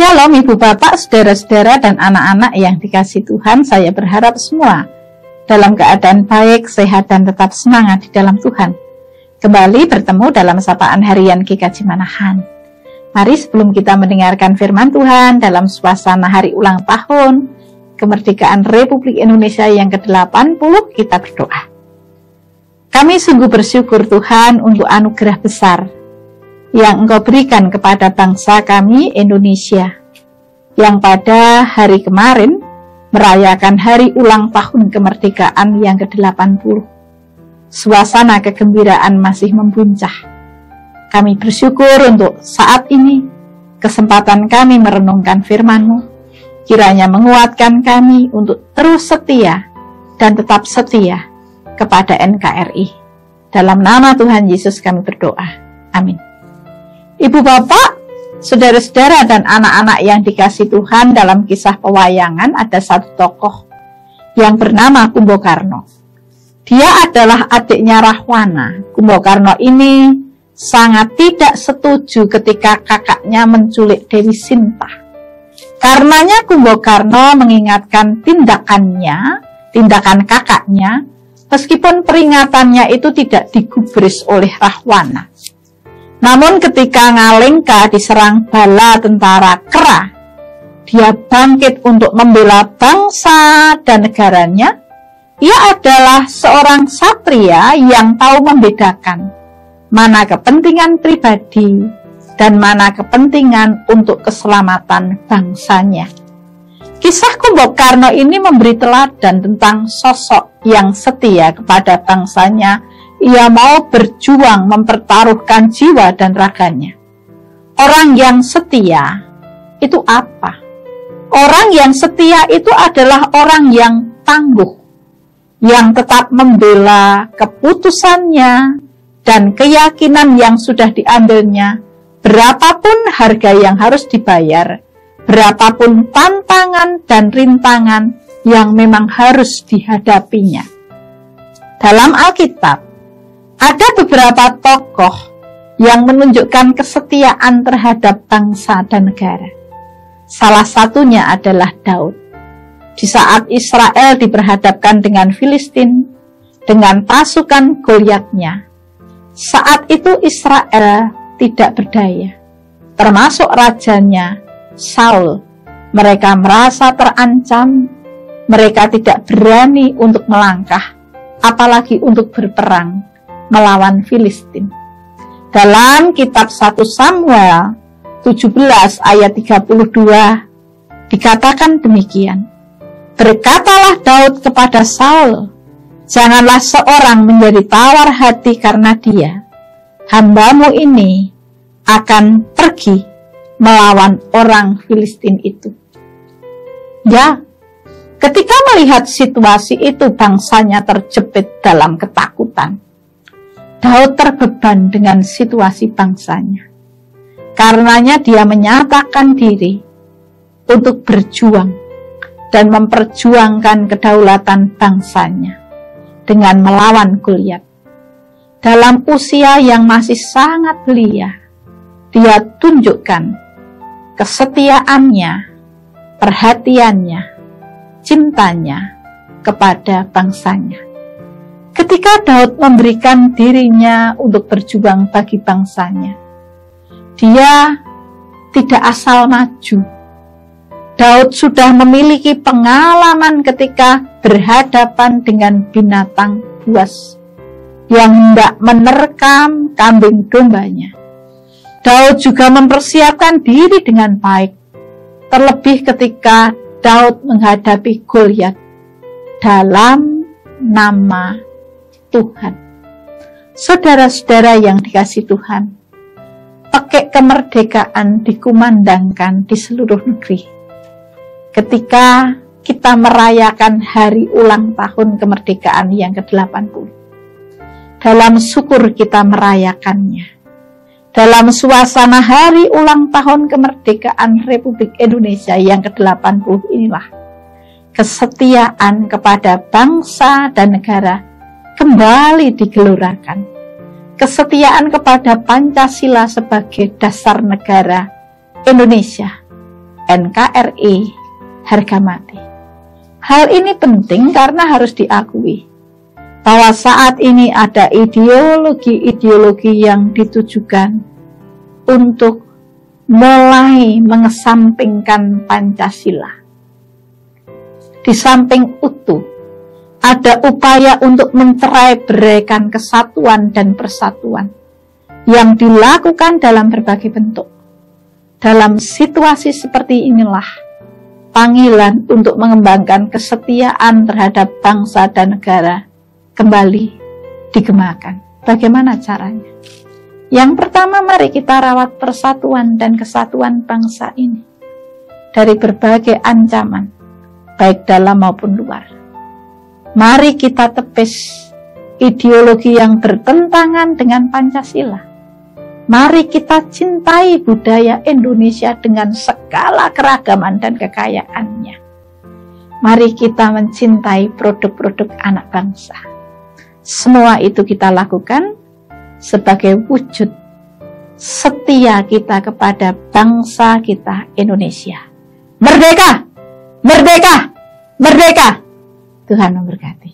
Shalom Ibu Bapak, saudara-saudara dan anak-anak yang dikasihi Tuhan. Saya berharap semua dalam keadaan baik, sehat dan tetap semangat di dalam Tuhan. Kembali bertemu dalam sapaan harian GKJ Manahan. Mari sebelum kita mendengarkan firman Tuhan dalam suasana hari ulang tahun kemerdekaan Republik Indonesia yang ke-80, kita berdoa. Kami sungguh bersyukur Tuhan untuk anugerah besar yang Engkau berikan kepada bangsa kami Indonesia, yang pada hari kemarin merayakan hari ulang tahun kemerdekaan yang ke-80. Suasana kegembiraan masih membuncah. Kami bersyukur untuk saat ini, kesempatan kami merenungkan firman-Mu, kiranya menguatkan kami untuk terus setia dan tetap setia kepada NKRI. Dalam nama Tuhan Yesus kami berdoa. Amin. Ibu bapak, saudara-saudara dan anak-anak yang dikasihi Tuhan, dalam kisah pewayangan ada satu tokoh yang bernama Kumbokarno. Dia adalah adiknya Rahwana. Kumbokarno ini sangat tidak setuju ketika kakaknya menculik Dewi Sinta. Karenanya Kumbokarno mengingatkan tindakan kakaknya, meskipun peringatannya itu tidak digubris oleh Rahwana. Namun ketika Ngalengka diserang bala tentara Kera, dia bangkit untuk membela bangsa dan negaranya. Ia adalah seorang satria yang tahu membedakan mana kepentingan pribadi dan mana kepentingan untuk keselamatan bangsanya. Kisah Kumbokarno ini memberi teladan tentang sosok yang setia kepada bangsanya. Ia mau berjuang mempertaruhkan jiwa dan raganya. Orang yang setia itu apa? Orang yang setia itu adalah orang yang tangguh, yang tetap membela keputusannya dan keyakinan yang sudah diambilnya, berapapun harga yang harus dibayar, berapapun tantangan dan rintangan yang memang harus dihadapinya. Dalam Alkitab, ada beberapa tokoh yang menunjukkan kesetiaan terhadap bangsa dan negara. Salah satunya adalah Daud. Di saat Israel diperhadapkan dengan Filistin, dengan pasukan Goliatnya, saat itu Israel tidak berdaya, termasuk rajanya Saul. Mereka merasa terancam, mereka tidak berani untuk melangkah, apalagi untuk berperang melawan Filistin. Dalam kitab 1 Samuel 17 ayat 32 dikatakan demikian. Berkatalah Daud kepada Saul, janganlah seorang menjadi tawar hati karena dia. Hambamu ini akan pergi melawan orang Filistin itu. Ya, ketika melihat situasi itu bangsanya terjepit dalam ketakutan. Daud terbeban dengan situasi bangsanya. Karenanya dia menyatakan diri untuk berjuang dan memperjuangkan kedaulatan bangsanya dengan melawan Goliat. Dalam usia yang masih sangat belia, dia tunjukkan kesetiaannya, perhatiannya, cintanya kepada bangsanya. Ketika Daud memberikan dirinya untuk berjuang bagi bangsanya, dia tidak asal maju. Daud sudah memiliki pengalaman ketika berhadapan dengan binatang buas yang hendak menerkam kambing dombanya. Daud juga mempersiapkan diri dengan baik, terlebih ketika Daud menghadapi Goliat dalam nama Tuhan. Saudara-saudara yang dikasihi Tuhan, pekek kemerdekaan dikumandangkan di seluruh negeri. Ketika kita merayakan hari ulang tahun kemerdekaan yang ke-80, dalam syukur kita merayakannya. Dalam suasana hari ulang tahun kemerdekaan Republik Indonesia yang ke-80 inilah, kesetiaan kepada bangsa dan negara kembali digelurakan. Kesetiaan kepada Pancasila sebagai dasar negara Indonesia NKRI harga mati. Hal ini penting karena harus diakui bahwa saat ini ada ideologi-ideologi yang ditujukan untuk mulai mengesampingkan Pancasila. Di samping itu, ada upaya untuk mencerai-beraikan kesatuan dan persatuan yang dilakukan dalam berbagai bentuk. Dalam situasi seperti inilah, panggilan untuk mengembangkan kesetiaan terhadap bangsa dan negara kembali digemakan. Bagaimana caranya? Yang pertama, mari kita rawat persatuan dan kesatuan bangsa ini dari berbagai ancaman, baik dalam maupun luar. Mari kita tepis ideologi yang bertentangan dengan Pancasila. Mari kita cintai budaya Indonesia dengan segala keragaman dan kekayaannya. Mari kita mencintai produk-produk anak bangsa. Semua itu kita lakukan sebagai wujud setia kita kepada bangsa kita Indonesia. Merdeka! Merdeka! Merdeka! Tuhan memberkati.